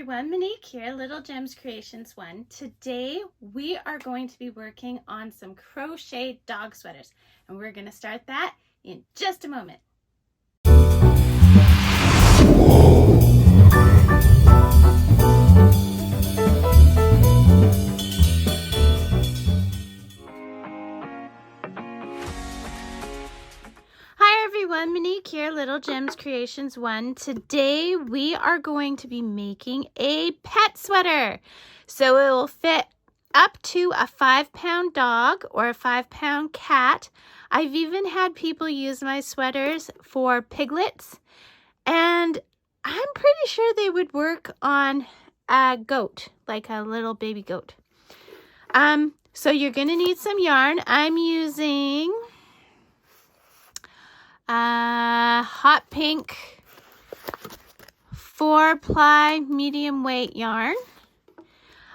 everyone, Monique here, Little Gems Creations 1. Today we are going to be working on some crochet dog sweaters, and we're going to start that in just a moment. Hi everyone, Monique here, Little Gems Creations 1. Today we are going to be making a pet sweater. So it will fit up to a 5-pound dog or a 5-pound cat. I've even had people use my sweaters for piglets, and I'm pretty sure they would work on a goat, like a little baby goat. So you're going to need some yarn. I'm using hot pink 4-ply medium weight yarn.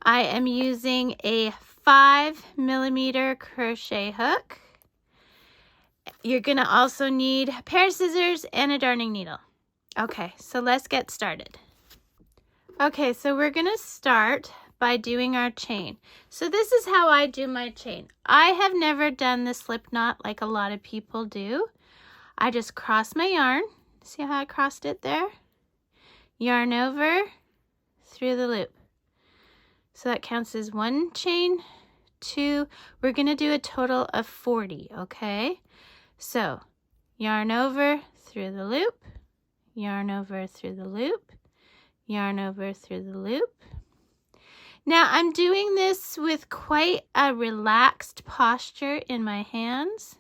I am using a 5mm crochet hook. You're going to also need a pair of scissors and a darning needle. Okay, so let's get started. Okay, so we're going to start by doing our chain. So this is how I do my chain. I have never done the slip knot like a lot of people do. I just cross my yarn. See how I crossed it there? Yarn over through the loop. So that counts as 1 chain, 2. We're going to do a total of 40, okay? So yarn over through the loop, yarn over through the loop, yarn over through the loop. Now I'm doing this with quite a relaxed posture in my hands.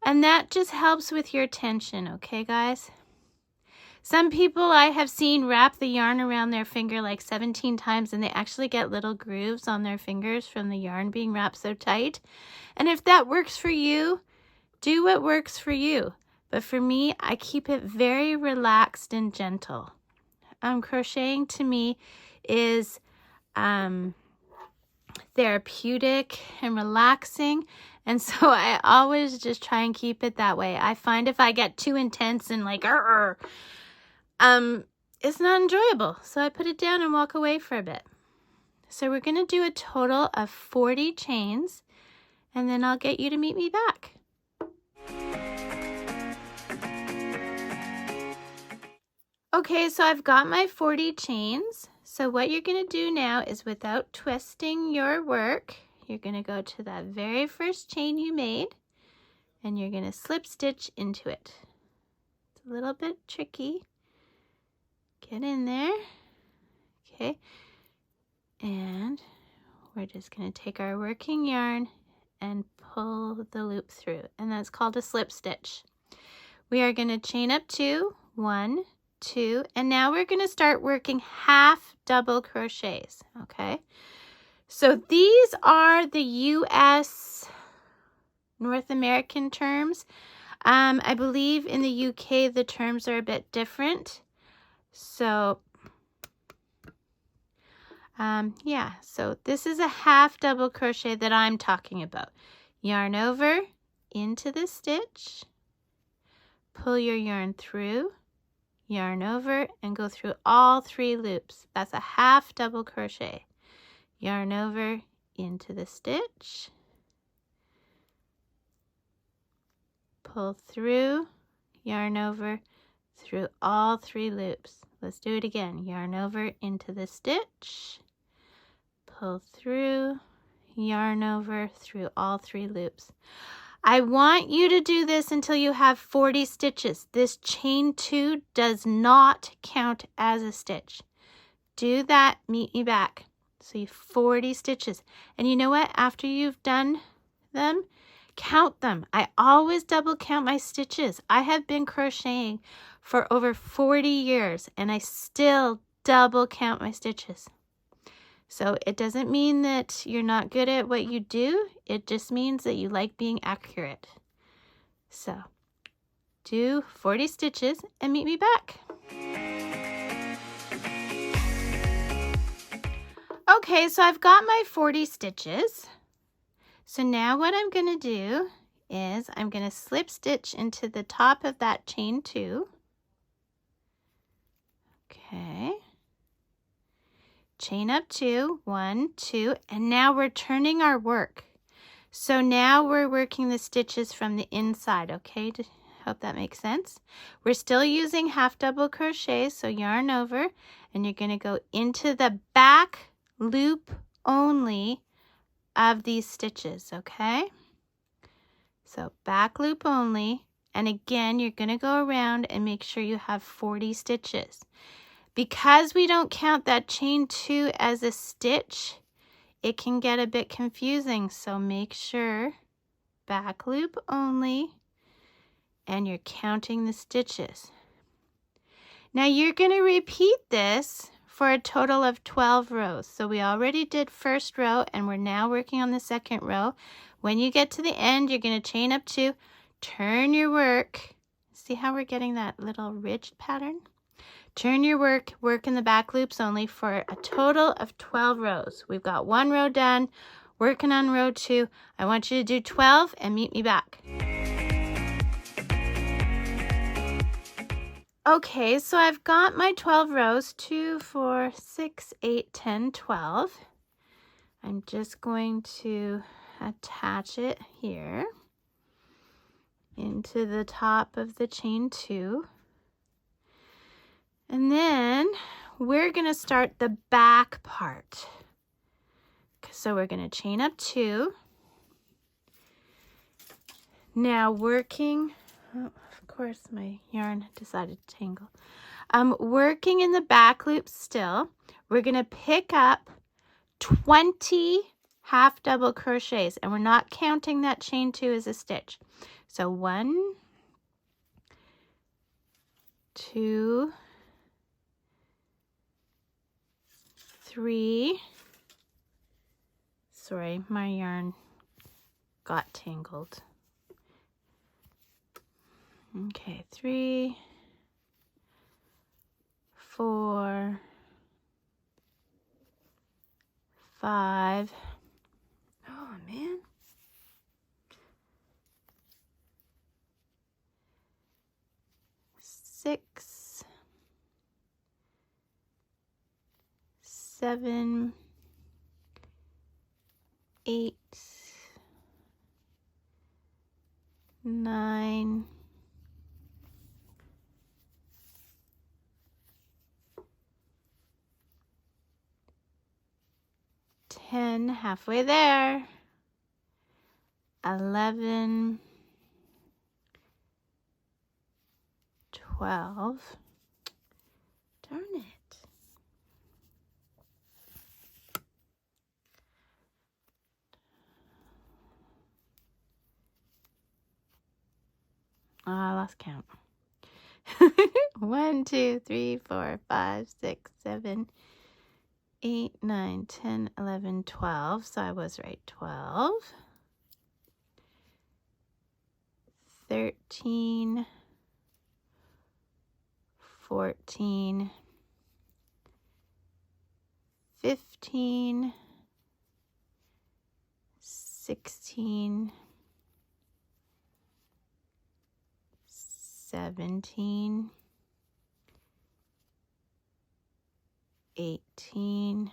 And that just helps with your tension, okay, guys? Some people I have seen wrap the yarn around their finger like 17 times, and they actually get little grooves on their fingers from the yarn being wrapped so tight. And if that works for you, do what works for you. But for me, I keep it very relaxed and gentle. Crocheting to me is therapeutic and relaxing, and so I always just try and keep it that way. I find if I get too intense and like it's not enjoyable, so I put it down and walk away for a bit. So we're going to do a total of 40 chains, and then I'll get you to meet me back. Okay, so I've got my 40 chains. So what you're going to do now is, without twisting your work, you're going to go to that very first chain you made, and you're going to slip stitch into it. It's a little bit tricky. Get in there. Okay. And we're just going to take our working yarn and pull the loop through, and that's called a slip stitch. We are going to chain up 2, 1, 2, and now we're going to start working half double crochets, okay? So these are the US North American terms. I believe in the UK the terms are a bit different. So yeah, so this is a half double crochet that I'm talking about. Yarn over into the stitch, pull your yarn through, yarn over, and go through all 3 loops. That's a half double crochet. Yarn over into the stitch, pull through, yarn over through all 3 loops. Let's do it again. Yarn over into the stitch, pull through, yarn over through all 3 loops. I want you to do this until you have 40 stitches. This chain 2 does not count as a stitch. Do that, meet me back. So you have 40 stitches. And you know what? After you've done them, count them. I always double count my stitches. I have been crocheting for over 40 years, and I still double count my stitches. So it doesn't mean that you're not good at what you do. It just means that you like being accurate. So do 40 stitches and meet me back. Okay, so I've got my 40 stitches. So now what I'm going to do is I'm going to slip stitch into the top of that chain 2. Okay. chain up 2, 1, 2, and now we're turning our work. So now we're working the stitches from the inside, okay? Hope that makes sense. We're still using half double crochet, so yarn over, and you're going to go into the back loop only of these stitches, okay? So back loop only, and again you're going to go around and make sure you have 40 stitches. Because we don't count that chain 2 as a stitch, it can get a bit confusing, so make sure back loop only, and you're counting the stitches. Now you're going to repeat this for a total of 12 rows. So we already did first row, and we're now working on the second row. When you get to the end, you're going to chain up 2, turn your work. See how we're getting that little ridge pattern? Turn your work in the back loops only for a total of 12 rows. We've got 1 row done, working on row 2. I want you to do 12 and meet me back. Okay, so I've got my 12 rows, 2, 4, 6, 8, 10, 12. I'm just going to attach it here into the top of the chain 2. And then we're going to start the back part. So we're going to chain up 2. Now working, oh, of course my yarn decided to tangle. Working in the back loop still, we're going to pick up 20 half double crochets, and we're not counting that chain 2 as a stitch. So 1, 2, 3, sorry, my yarn got tangled. Okay, 3, 4, 5. Oh man. 6, 7, 8, 9, 10, halfway there, 11, 12, darn it. Oh, I lost count. 1, 2, 3, 4, 5, 6, 7, 8, 9, 10, 11, 12. So I was right. 12, 13, 14, 15, 16, 17, 18,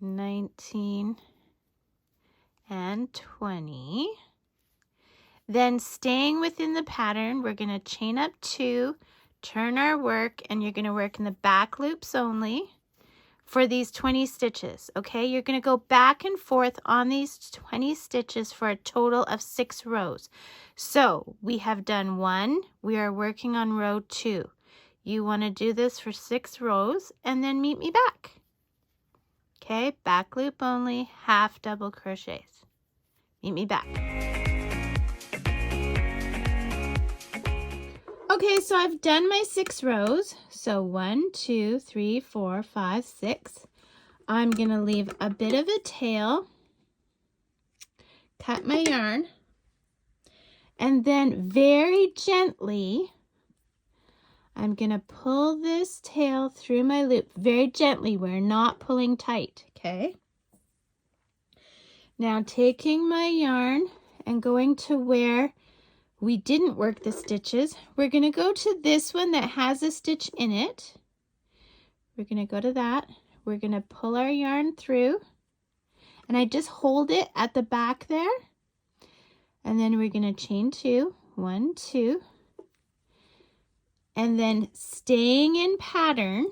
19, and 20. Then staying within the pattern, we're going to chain up 2, turn our work, and you're going to work in the back loops only for these 20 stitches, okay? You're going to go back and forth on these 20 stitches for a total of 6 rows. So we have done 1. We are working on row 2. You want to do this for 6 rows and then meet me back. Okay, back loop only, half double crochets. Meet me back. Okay, so I've done my 6 rows. So 1, 2, 3, 4, 5, 6. I'm going to leave a bit of a tail, cut my yarn, and then very gently, I'm going to pull this tail through my loop. Very gently, we're not pulling tight, okay? Now taking my yarn and going to where we didn't work the stitches, we're going to go to this one that has a stitch in it. We're going to go to that. We're going to pull our yarn through, and I just hold it at the back there, and then we're going to chain 2, 1, 2, and then staying in pattern,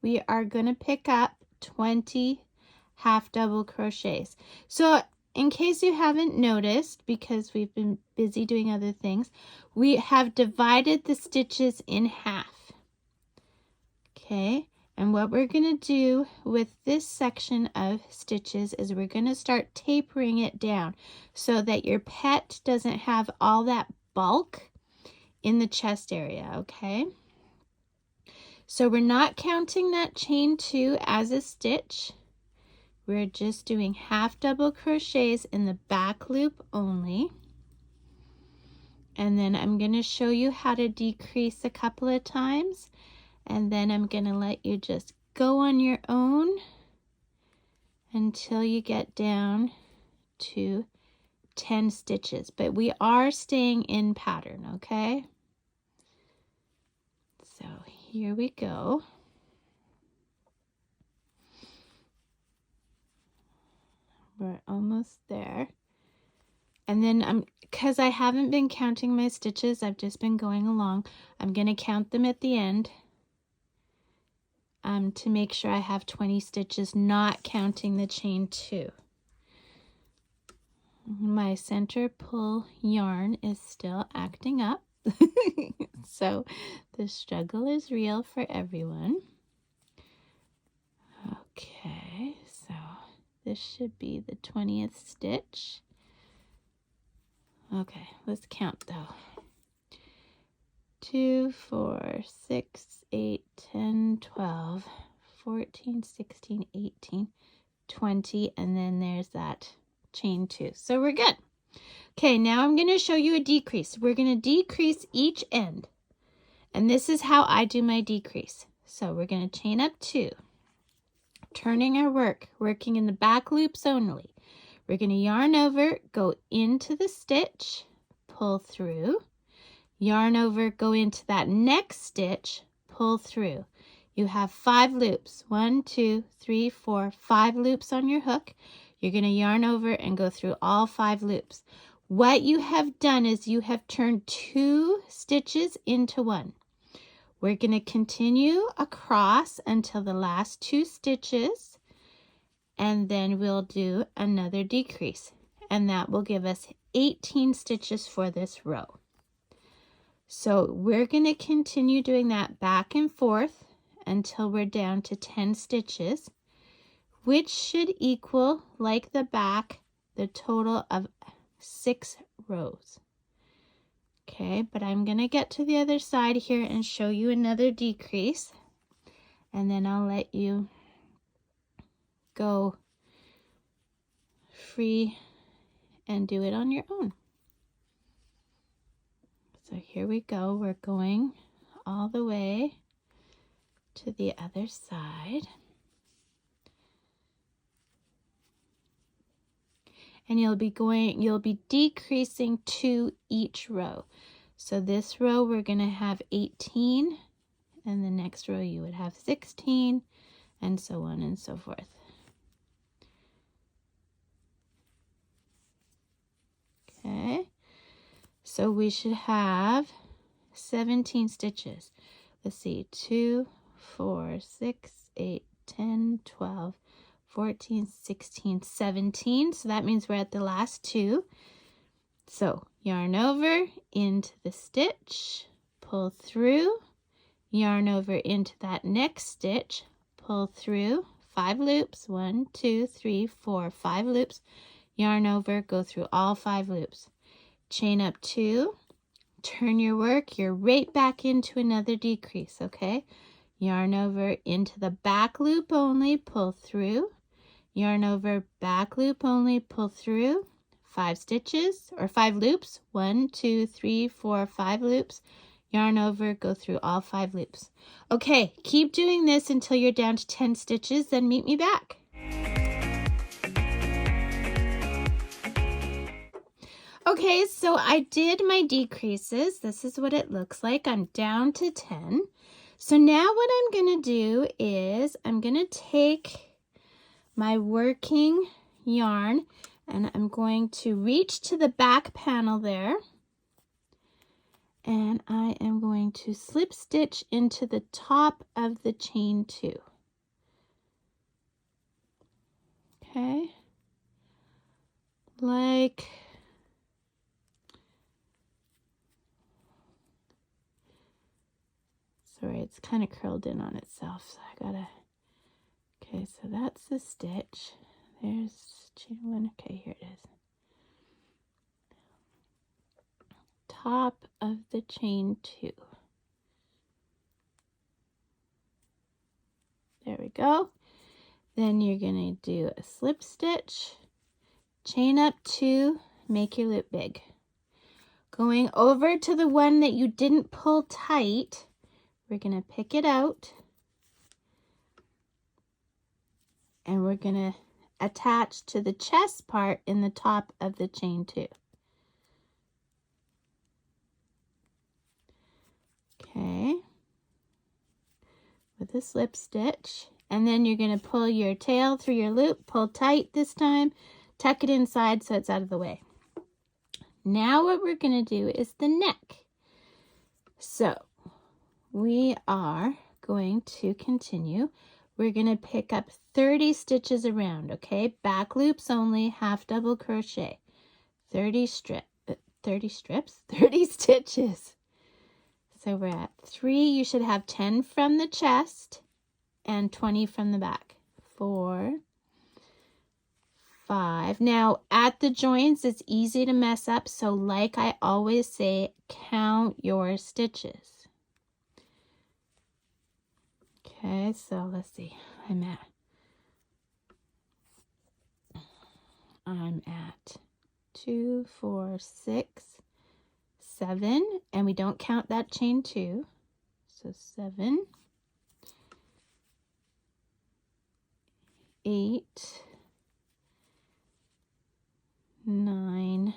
we are going to pick up 20 half double crochets. So in case you haven't noticed, because we've been busy doing other things, we have divided the stitches in half. Okay, and what we're going to do with this section of stitches is we're going to start tapering it down so that your pet doesn't have all that bulk in the chest area, okay? So we're not counting that chain 2 as a stitch. We're just doing half double crochets in the back loop only. And then I'm going to show you how to decrease a couple of times, and then I'm going to let you just go on your own until you get down to 10 stitches. But we are staying in pattern, okay? So here we go. We're almost there. And then because I haven't been counting my stitches, I've just been going along. I'm going to count them at the end to make sure I have 20 stitches, not counting the chain 2. My center pull yarn is still acting up. So the struggle is real for everyone. Okay, so this should be the 20th stitch. Okay, let's count though. 2, 4, 6, 8, 10, 12, 14, 16, 18, 20, and then there's that chain 2. So we're good. Okay, now I'm going to show you a decrease. We're going to decrease each end. And this is how I do my decrease. So we're going to chain up 2. Turning our work, working in the back loops only. We're going to yarn over, go into the stitch, pull through, yarn over, go into that next stitch, pull through. You have 5 loops. 1, 2, 3, 4, 5 loops on your hook. You're going to yarn over and go through all 5 loops. What you have done is you have turned 2 stitches into 1. We're going to continue across until the last 2 stitches, and then we'll do another decrease, and that will give us 18 stitches for this row. So we're going to continue doing that back and forth until we're down to 10 stitches, which should equal, like the back, the total of 6 rows. Okay, but I'm going to get to the other side here and show you another decrease, and then I'll let you go free and do it on your own. So here we go. We're going all the way to the other side. And you'll be decreasing 2 each row. So this row we're going to have 18, and the next row you would have 16, and so on and so forth. Okay, so we should have 17 stitches. Let's see, 2, 4, 6, 8, 10, 12, 14, 16, 17. So that means we're at the last 2. So yarn over into the stitch, pull through, yarn over into that next stitch, pull through, 5 loops, 1, 2, 3, 4, 5 loops, yarn over, go through all 5 loops, chain up 2, turn your work, you're right back into another decrease, okay? Yarn over into the back loop only, pull through, yarn over, back loop only, pull through, 5 stitches or 5 loops, 1, 2, 3, 4, 5 loops, yarn over, go through all 5 loops. Okay, keep doing this until you're down to 10 stitches, then meet me back. Okay, so I did my decreases. This is what it looks like. I'm down to 10. So now what I'm going to do is I'm going to take my working yarn and I'm going to reach to the back panel there. And I am going to slip stitch into the top of the chain 2. Okay. Like sorry, it's kind of curled in on itself, so I gotta, okay, so that's the stitch. There's chain 1, okay, here it is. Top of the chain 2. There we go. Then you're gonna do a slip stitch, chain up 2, make your loop big. Going over to the one that you didn't pull tight, we're gonna pick it out and we're gonna attach to the chest part in the top of the chain 2. Okay, with a slip stitch, and then you're going to pull your tail through your loop, pull tight this time, tuck it inside so it's out of the way. Now what we're going to do is the neck. So we are going to continue. We're going to pick up 30 stitches around, okay? Back loops only, half double crochet. 30 stitches. So we're at 3. You should have 10 from the chest and 20 from the back. 4, 5. Now at the joints, it's easy to mess up. So like I always say, count your stitches. Okay, so let's see. I'm at 2, 4, 6, 7, and we don't count that chain 2. So 7, 8, 9,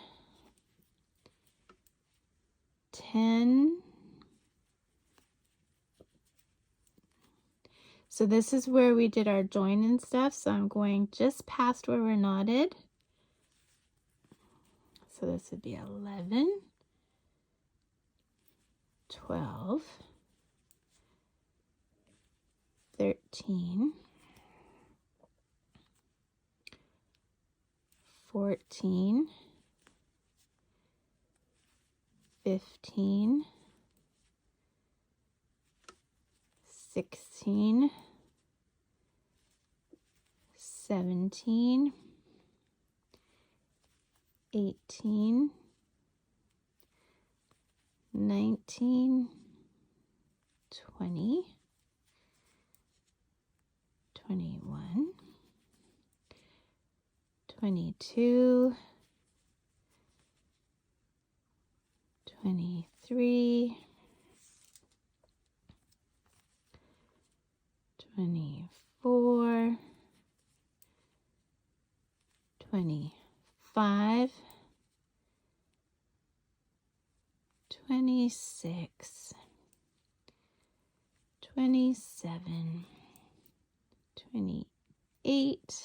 10. So this is where we did our join and stuff. So I'm going just past where we're knotted. So this would be 11, 12, 13, 14, 15, 16, 17, 18, 19, 20, 21, 22, 23, 24, 25, 26, 27, 28,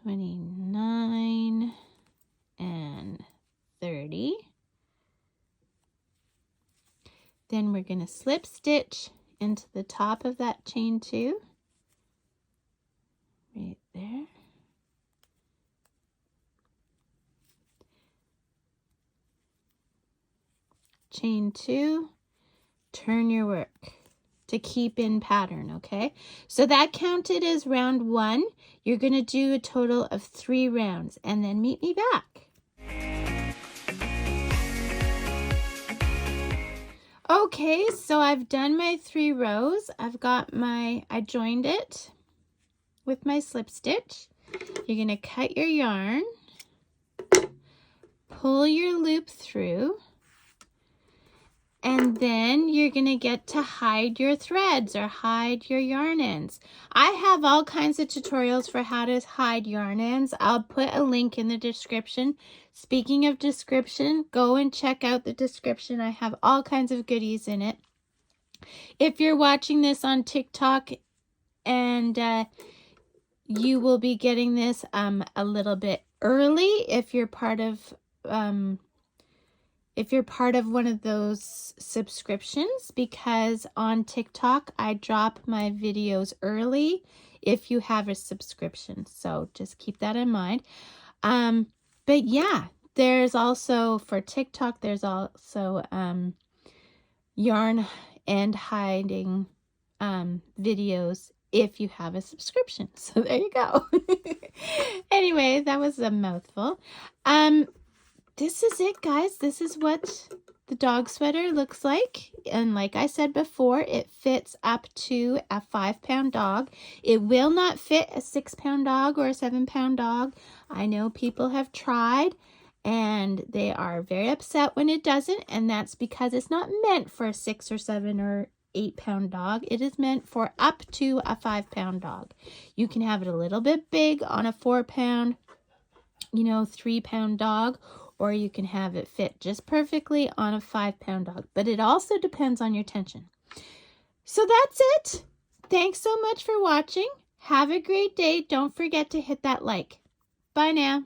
29, and 30. Then we're going to slip stitch into the top of that chain 2, right there. Chain 2, turn your work to keep in pattern, okay? So that counted as round 1. You're going to do a total of 3 rounds and then meet me back. Okay, so I've done my 3 rows. I joined it with my slip stitch. You're going to cut your yarn, pull your loop through, And then you're going to get to hide your threads or hide your yarn ends. I have all kinds of tutorials for how to hide yarn ends. I'll put a link in the description. Speaking of description, go and check out the description. I have all kinds of goodies in it. If you're watching this on TikTok, and you will be getting this a little bit early if you're part of one of those subscriptions, because on TikTok I drop my videos early if you have a subscription. So just keep that in mind. But yeah, there's also for TikTok, there's also yarn and hiding videos if you have a subscription. So there you go. Anyway, that was a mouthful. This is it, guys. This is what the dog sweater looks like. And like I said before, it fits up to a 5-pound dog. It will not fit a 6-pound dog or a 7-pound dog. I know people have tried and they are very upset when it doesn't, and that's because it's not meant for a 6 or 7 or 8-pound dog. It is meant for up to a 5-pound dog. You can have it a little bit big on a 4-pound, 3-pound dog, or you can have it fit just perfectly on a 5-pound dog. But it also depends on your tension. So that's it. Thanks so much for watching. Have a great day. Don't forget to hit that like. Bye now.